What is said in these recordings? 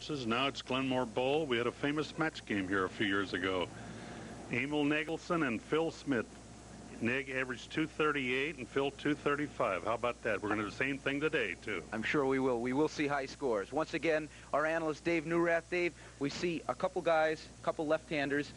courses. Now it's Glenmore Bowl. We had a famous match game here a few years ago. Emil Nagelson and Phil Smith. Neg averaged 238 and Phil 235. How about that? We're going to do the same thing today, too. I'm sure we will. We will see high scores. Once again, our analyst, Dave Neurath. Dave, we see a couple guys, a couple left-handers,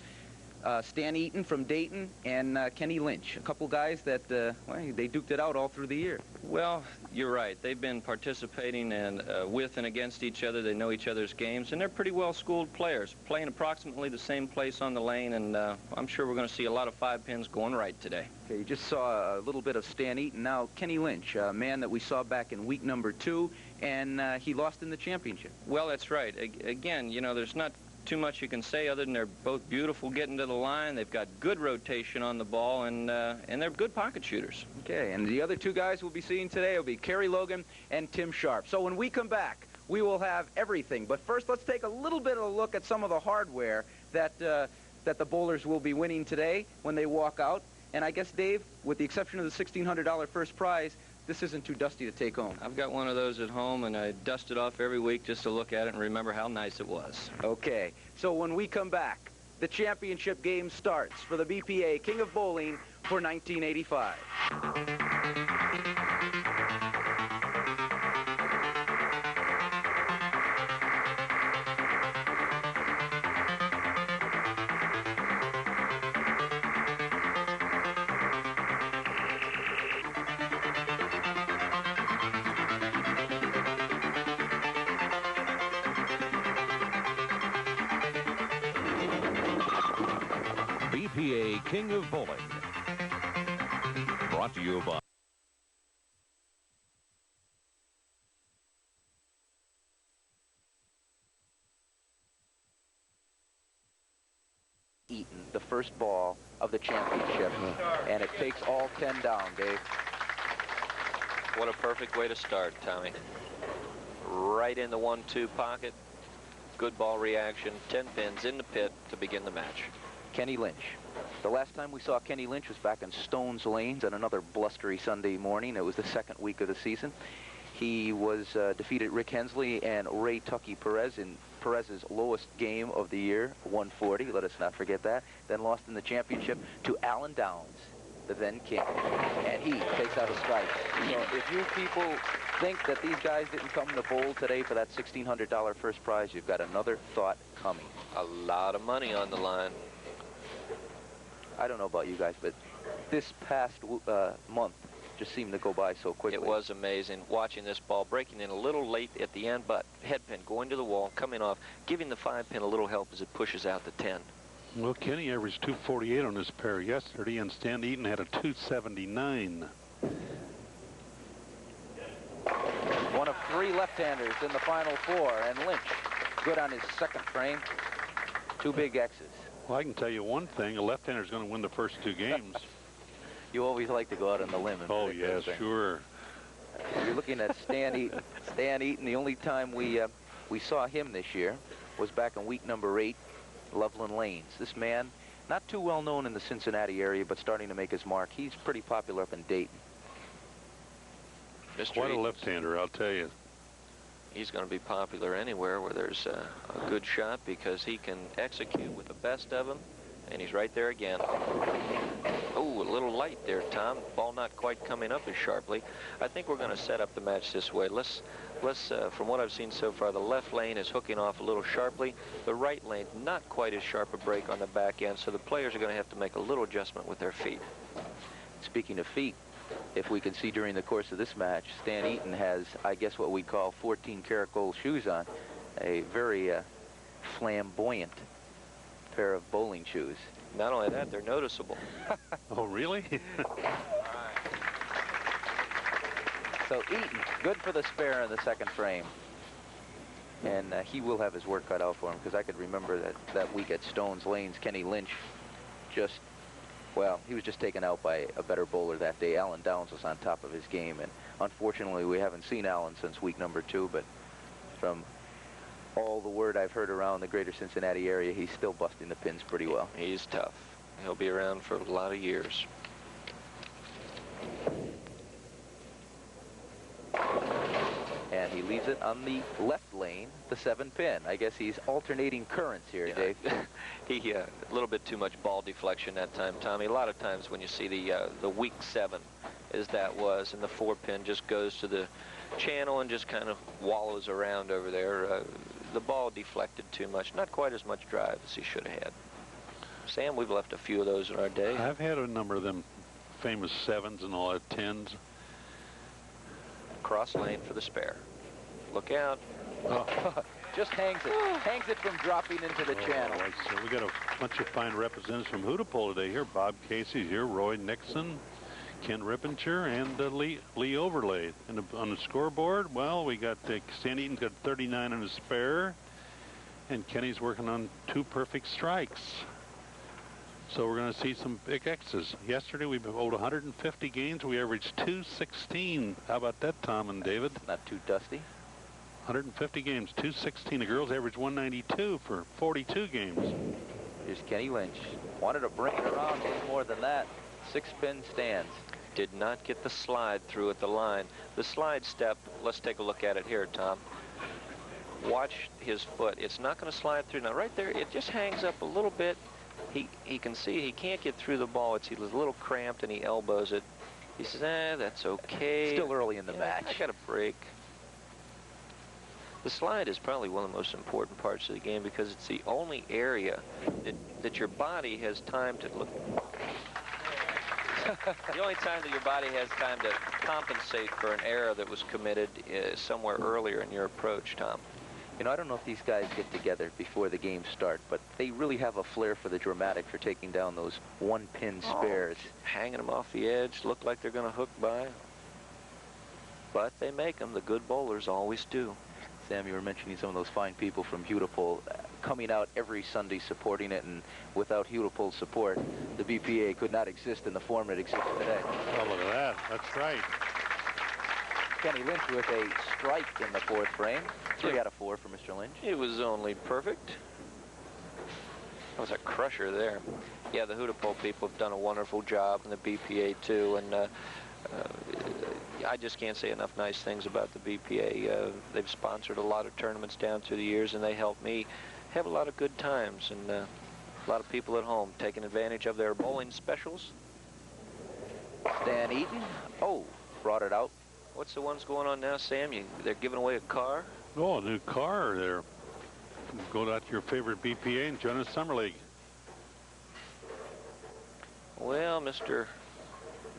Stan Eaton from Dayton and Kenny Lynch. A couple guys that, well, they duked it out all through the year. Well, you're right. They've been participating and with and against each other. They know each other's games, and they're pretty well-schooled players, playing approximately the same place on the lane, and I'm sure we're going to see a lot of 5-pins going right today. Okay, you just saw a little bit of Stan Eaton. Now, Kenny Lynch, a man that we saw back in week number 2, and he lost in the championship. Well, that's right. Again, you know, there's not too much you can say other than they're both beautiful getting to the line. They've got good rotation on the ball, and they're good pocket shooters. Okay, and the other two guys we'll be seeing today will be Kerry Logan and Tim Sharp. So when we come back, we will have everything. But first, let's take a little bit of a look at some of the hardware that the bowlers will be winning today when they walk out. And I guess, Dave, with the exception of the $1,600 first prize, this isn't too dusty to take home. I've got one of those at home, and I dust it off every week just to look at it and remember how nice it was. Okay, so when we come back, the championship game starts for the BPA King of Bowling for 1985. BPA King of Bowling. Brought to you by Eaton, the first ball of the championship, and it takes all 10 down, Dave. What a perfect way to start, Tommy. Right in the 1-2 pocket. Good ball reaction. 10 pins in the pit to begin the match. Kenny Lynch. The last time we saw Kenny Lynch was back in Stones Lanes on another blustery Sunday morning. It was the second week of the season. He was defeated Rick Hensley and Ray Tucky Perez in Perez's lowest game of the year, 140. Let us not forget that. Then lost in the championship to Alan Downs, the then king. And he takes out a strike. So if you people think that these guys didn't come to bowl today for that $1,600 first prize, you've got another thought coming. A lot of money on the line. I don't know about you guys, but this past month just seemed to go by so quickly. It was amazing watching this ball breaking in a little late at the end, but head pin going to the wall, coming off, giving the 5-pin a little help as it pushes out the 10. Well, Kenny averaged 248 on this pair yesterday, and Stan Eaton had a 279. One of 3 left-handers in the final 4, and Lynch good on his second frame. 2 big X's. Well, I can tell you one thing. A left-hander is going to win the first 2 games. You always like to go out on the limb. Oh, yeah, sure. You're looking at Stan Eaton. Stan Eaton, the only time we saw him this year was back in week number 8, Loveland Lanes. This man, not too well known in the Cincinnati area, but starting to make his mark. He's pretty popular up in Dayton. Quite a left-hander, I'll tell you. He's going to be popular anywhere where there's a good shot because he can execute with the best of them, and he's right there again. Oh, a little light there, Tom. Ball not quite coming up as sharply. I think we're going to set up the match this way. Let's from what I've seen so far, the left lane is hooking off a little sharply. The right lane, not quite as sharp a break on the back end, so the players are going to have to make a little adjustment with their feet. Speaking of feet, if we can see during the course of this match, Stan Eaton has, I guess, what we call 14-karat gold shoes on. A very flamboyant pair of bowling shoes. Not only that, they're noticeable. Oh, really? So Eaton, good for the spare in the second frame. And he will have his work cut out for him, because I could remember that week at Stones Lanes, Kenny Lynch just, well, he was just taken out by a better bowler that day. Alan Downs was on top of his game, and unfortunately we haven't seen Alan since week number 2, but from all the word I've heard around the greater Cincinnati area, he's still busting the pins pretty well. He's tough. He'll be around for a lot of years. And he leaves leaves it on the left lane, the 7-pin. I guess he's alternating currents here, Yeah. Dave. He a little bit too much ball deflection that time, Tommy. A lot of times when you see the weak 7, as that was, and the 4-pin just goes to the channel and just kind of wallows around over there. The ball deflected too much. Not quite as much drive as he should have had. Sam, we've left a few of those in our day. I've had a number of them famous 7s and all that 10s. Cross lane for the spare. Look out. Oh. Just hangs it from dropping into the channel. So we got a bunch of fine representatives from Hudepohl today here. Bob Casey's here, Roy Nixon, Ken Rippinger, and Lee Overlay. And on the scoreboard, well, we got Stan Eaton's got 39 on his spare, and Kenny's working on 2 perfect strikes. So we're going to see some big X's. Yesterday we bowled 150 games. We averaged 216. How about that, Tom and David? Not too dusty. 150 games, 216. The girls averaged 192 for 42 games. Here's Kenny Lynch. Wanted to bring it around a little more than that. 6-pin stands. Did not get the slide through at the line. The slide step, let's take a look at it here, Tom. Watch his foot. It's not going to slide through. Now, right there, it just hangs up a little bit. He can see he can't get through the ball. He's a little cramped, and he elbows it. He says, that's okay. Still early in the match. I got a break. The slide is probably one of the most important parts of the game because it's the only area that your body has time to look. The only time that your body has time to compensate for an error that was committed somewhere earlier in your approach, Tom. You know, I don't know if these guys get together before the game start, but they really have a flair for the dramatic for taking down those 1-pin spares. Hanging them off the edge, look like they're going to hook by. But they make them. The good bowlers always do. Sam, you were mentioning some of those fine people from Hudepohl coming out every Sunday supporting it, and without Hudepohl's support, the BPA could not exist in the form it exists today. Oh, look at that. That's right. Kenny Lynch with a strike in the 4th frame. 3 out of 4 for Mr. Lynch. It was only perfect. That was a crusher there. Yeah, the Hudepohl people have done a wonderful job, and the BPA too. And I just can't say enough nice things about the BPA. They've sponsored a lot of tournaments down through the years, and they helped me have a lot of good times. And a lot of people at home taking advantage of their bowling specials. Stan Eaton, brought it out. What's the ones going on now, Sam? They're giving away a car? Oh, a new car there. Go out to your favorite BPA and join a summer league. Well, Mr.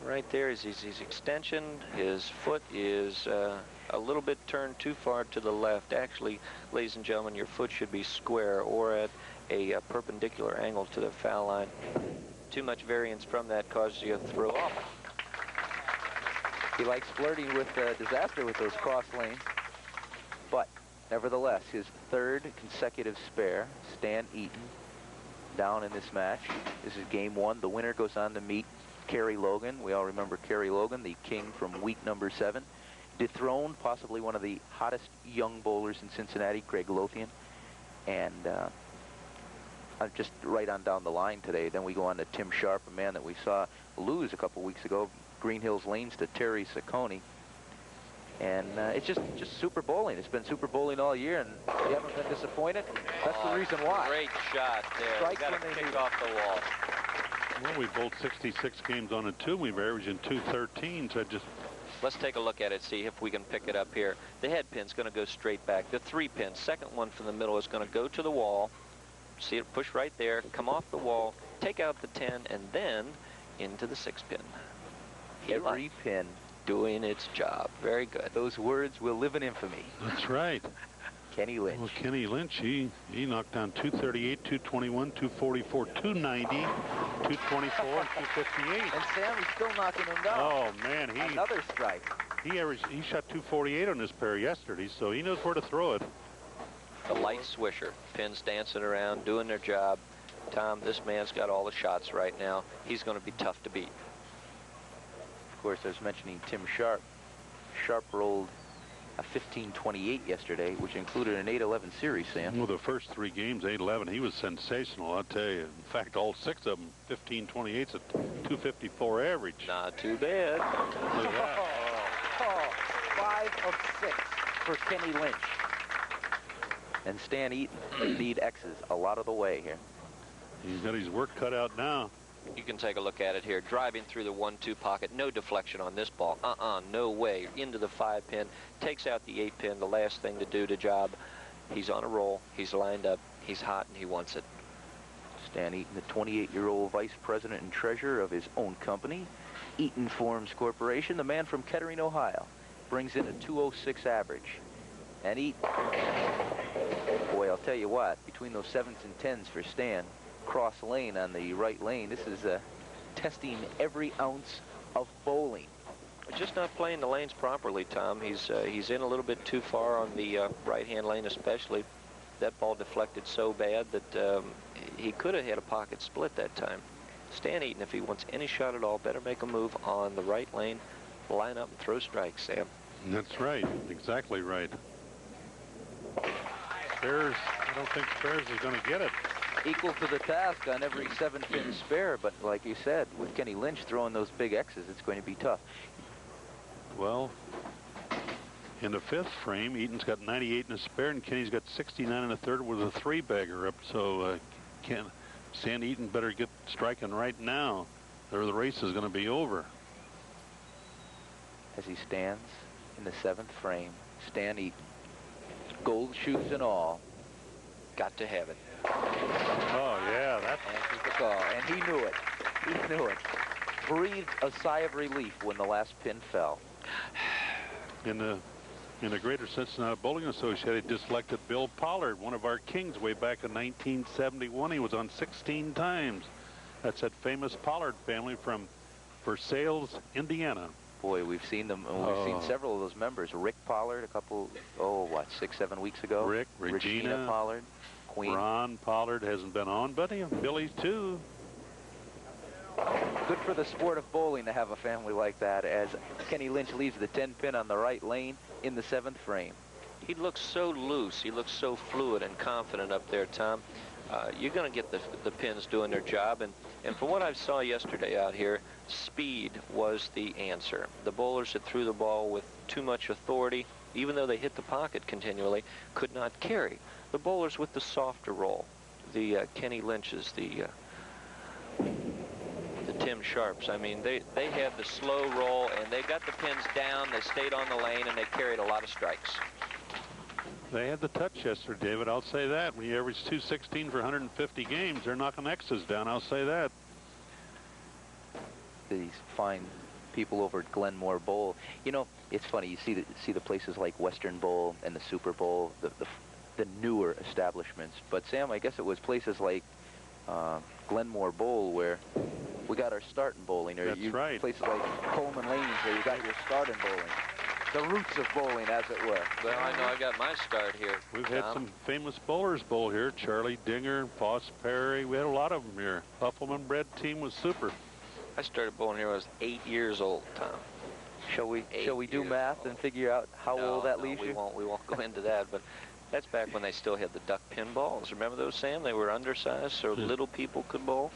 Right there is his extension. His foot is a little bit turned too far to the left. Actually, ladies and gentlemen, your foot should be square or at a perpendicular angle to the foul line. Too much variance from that causes you to throw off. He likes flirting with disaster with those cross lanes. But nevertheless, his 3rd consecutive spare, Stan Eaton, down in this match. This is game 1. The winner goes on to meet Kerry Logan. We all remember Kerry Logan, the king from week number 7. Dethroned possibly one of the hottest young bowlers in Cincinnati, Greg Lothian. And just right on down the line today. Then we go on to Tim Sharp, a man that we saw lose a couple weeks ago, Green Hills Lanes to Terry Saccone. And it's just super bowling. It's been super bowling all year, and you haven't been disappointed. That's the reason why. Great shot there. Strike Got when to they kick need off the wall. Well, we bowled 66 games on it, too. We've averaged in 213, so Let's take a look at it, see if we can pick it up here. The head pin's going to go straight back. The 3-pin, second one from the middle, is going to go to the wall. See it push right there, come off the wall, take out the 10, and then into the 6-pin. Every pin doing its job. Very good. Those words will live in infamy. that's right. Kenny Lynch. Well, Kenny Lynch, he knocked down 238, 221, 244, 290, 224, and 258. And Sam, he's still knocking him down. Oh, man, Another strike. he shot 248 on this pair yesterday, so he knows where to throw it. The light swisher. Pins dancing around, doing their job. Tom, this man's got all the shots right now. He's going to be tough to beat. Of course, I was mentioning Tim Sharp. Sharp rolled a 15-28 yesterday, which included an 8-11 series, Sam. Well, the first 3 games, 8-11, he was sensational, I'll tell you. In fact, all 6 of them, 15-28's a 254 average. Not too bad. Look at that. 5 of 6. for Kenny Lynch. And Stan Eaton need X's a lot of the way here. He's got his work cut out now. You can take a look at it here. Driving through the 1-2 pocket. No deflection on this ball. No way. Into the 5-pin. Takes out the 8-pin. The last thing to do to job. He's on a roll. He's lined up. He's hot, and he wants it. Stan Eaton, the 28-year-old vice president and treasurer of his own company, Eaton Forms Corporation, the man from Kettering, Ohio, brings in a 206 average. And Eaton, boy, I'll tell you what, between those 7s and 10s for Stan, cross lane on the right lane, this is testing every ounce of bowling. Just not playing the lanes properly, Tom. He's in a little bit too far on the right-hand lane, especially. That ball deflected so bad that he could have had a pocket split that time. Stan Eaton, if he wants any shot at all, better make a move on the right lane, line up and throw strikes, Sam. That's right. Exactly right. Spares, I don't think Spares is going to get it. Equal to the task on every 7-pin spare, but like you said, with Kenny Lynch throwing those big X's, it's going to be tough. Well, in the 5th frame, Eaton's got 98 in a spare, and Kenny's got 69 in a third with a 3-bagger up. So Stan Eaton better get striking right now, or the race is going to be over. As he stands in the 7th frame, Stan Eaton, gold shoes and all, Got to have it. Oh, yeah, that's the call. And he knew it. He knew it. Breathed a sigh of relief when the last pin fell. In the Greater Cincinnati Bowling Association, just elected Bill Pollard, one of our kings, way back in 1971. He was on 16 times. That's that famous Pollard family from Versailles, Indiana. Boy, we've seen them. We've seen several of those members. Rick Pollard, a couple, 6, 7 weeks ago. Rick, Regina Pollard, Queen. Ron Pollard hasn't been on, but Billy's too. Good for the sport of bowling to have a family like that, as Kenny Lynch leaves the 10-pin on the right lane in the 7th frame. He looks so loose. He looks so fluid and confident up there, Tom. You're going to get the pins doing their job. And from what I saw yesterday out here, speed was the answer. The bowlers that threw the ball with too much authority, even though they hit the pocket continually, could not carry. The bowlers with the softer roll, the Kenny Lynches, the Tim Sharps, I mean, they had the slow roll, and they got the pins down, they stayed on the lane, and they carried a lot of strikes. They had the touch yesterday, David. I'll say that. When you average 216 for 150 games, they're knocking X's down. I'll say that. These fine people over at Glenmore Bowl. You know, it's funny. You see the places like Western Bowl and the Super Bowl, the newer establishments. But Sam, I guess it was places like Glenmore Bowl where we got our start in bowling. Or That's right. Places like Coleman Lanes where you got your start in bowling. The roots of bowling, as it were. Well, I know I got my start here. We've had some famous bowlers bowl here. Charlie Dinger, Foss Perry. We had a lot of them here. Huffleman Bread team was super. I started bowling here when I was 8 years old, Tom. Shall we do math and figure out how old that leaves you? We won't go into that, but that's back when they still had the duck pin balls. Remember those, Sam? They were undersized, so little people could bowl.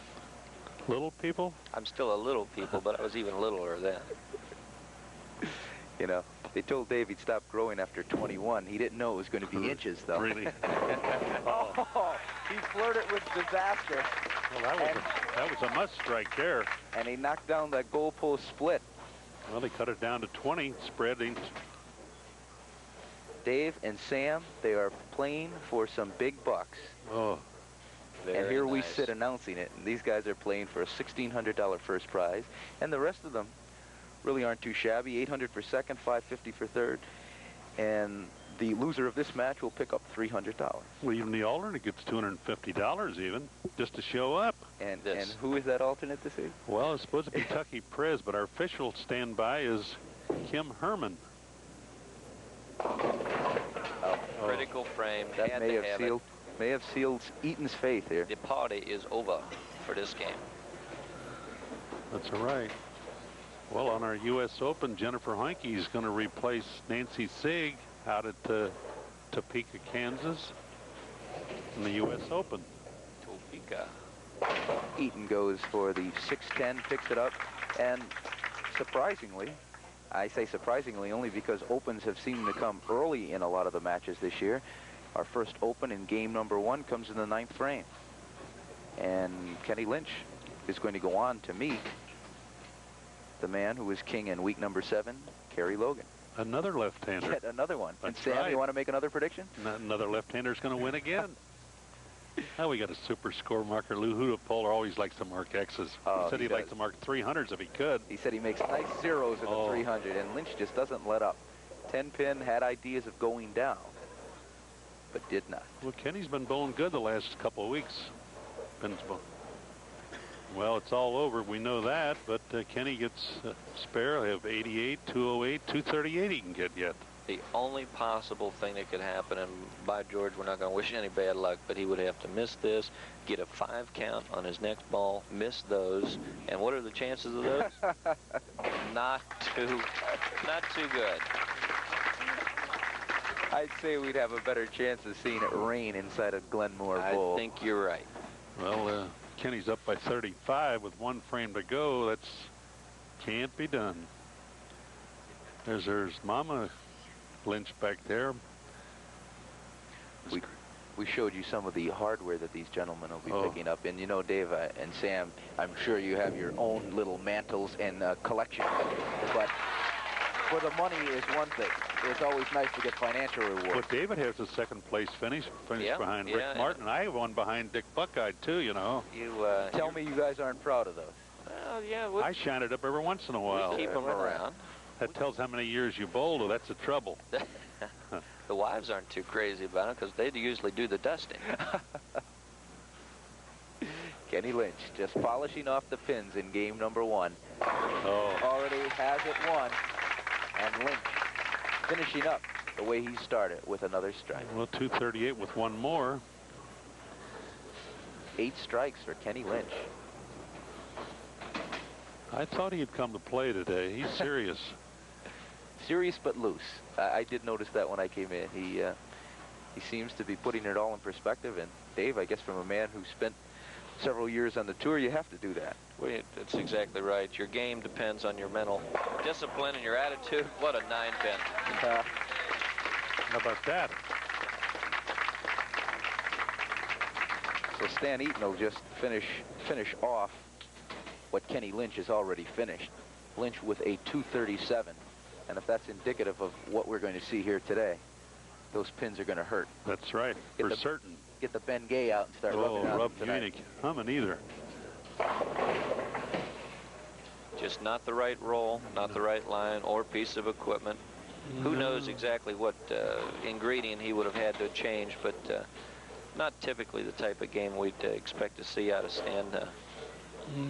Little people? I'm still a little people, but I was even littler then. You know, they told Dave he'd stop growing after 21. He didn't know it was going to be inches, though. Really? Oh, he flirted with disaster. Well, that was a must strike there. And he knocked down that goalpost split. Well, they cut it down to 20, spreading. Dave and Sam, they are playing for some big bucks. Oh. And here we sit announcing it. And these guys are playing for a $1,600 first prize. And the rest of them really aren't too shabby. $800 for second, $550 for third. And the loser of this match will pick up $300. Well, even the alternate gets $250 even, just to show up. And who is that alternate this is? Well, it's supposed to be Tucky Prez, but our official standby is Kim Herman. Critical frame. That may have sealed Eaton's fate here. The party is over for this game. That's all right. Well, on our U.S. Open, Jennifer Heinke is going to replace Nancy Sieg out at Topeka, Kansas in the U.S. Open. Topeka. Eaton goes for the 6-10, picks it up, and surprisingly, I say surprisingly only because opens have seemed to come early in a lot of the matches this year. Our first open in game number 1 comes in the 9th frame. And Kenny Lynch is going to go on to meet the man who was king in week number 7, Kerry Logan. Another left-hander. Yet another one. That's and Sam, right. you want to make another prediction? Another left-hander is going to win again. Now we got a super score marker. Lou Hudepohl always likes to mark X's. Oh, he said he he'd like to mark 300s if he could. He said he makes nice zeros in the 300, and Lynch just doesn't let up. 10-pin had ideas of going down, but did not. Well, Kenny's been bowling good the last couple of weeks. Well, it's all over. We know that, but Kenny gets spare. They have 88, 208, 238 he can get yet. The only possible thing that could happen, and by George, we're not going to wish any bad luck, but he would have to miss this, get a 5 count on his next ball, miss those, and what are the chances of those? Not too good. I'd say we'd have a better chance of seeing it rain inside a Glenmore Bowl. I think you're right. Well, Kenny's up by 35 with 1 frame to go. That's can't be done. There's Mama Lynch back there. We showed you some of the hardware that these gentlemen will be picking up. And you know, Dave and Sam, I'm sure you have your own little mantles and collection. But for the money is one thing. It's always nice to get financial reward. Well, David has a 2nd place finish behind Rick Martin. I have one behind Dick Buckeye, too, you know. Tell me you guys aren't proud of those. Well, yeah. I shine it up every once in a while. We keep them around. That tells how many years you bowled. That's the trouble. The wives aren't too crazy about it because they usually do the dusting. Kenny Lynch just polishing off the pins in game number 1. Already has it won. And Lynch finishing up the way he started with another strike. Well, 238 with 1 more. 8 strikes for Kenny Lynch. I thought he'd come to play today. He's serious. Serious but loose. I did notice that when I came in. He seems to be putting it all in perspective. And Dave, I guess from a man who spent several years on the tour, you have to do that. Well, that's exactly right. Your game depends on your mental discipline and your attitude. What a 9-pin. How about that? So Stan Eaton will just finish off what Kenny Lynch has already finished. Lynch with a 237. And if that's indicative of what we're going to see here today, those pins are going to hurt. That's right, for certain. Get the Ben Gay out and start rubbing on them tonight. You ain't humming either. Just not the right roll, not the right line or piece of equipment. Who knows exactly what ingredient he would have had to change, but not typically the type of game we'd expect to see out of Stan.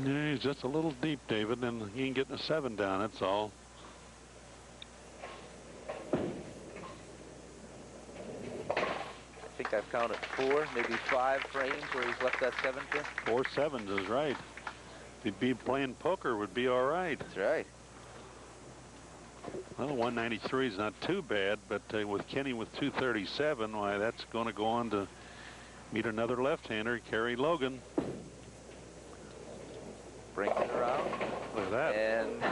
Yeah, he's just a little deep, David, and he ain't getting a 7 down, that's all. I think I've counted 4, maybe 5 frames where he's left that 7 pin. 4 sevens is right. If he'd be playing poker, would be all right. That's right. Well, 193 is not too bad, but with Kenny with 237, why, that's going to go on to meet another left-hander, Kerry Logan. Bring it around. Look at that. And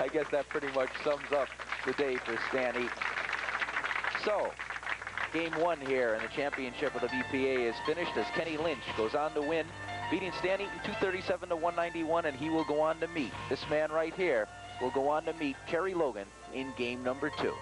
I guess that pretty much sums up the day for Stan Eaton. So, game 1 here in the championship of the BPA is finished as Kenny Lynch goes on to win, beating Stan Eaton 237 to 191, and he will go on to meet this man right here. Will go on to meet Kerry Logan in game number 2.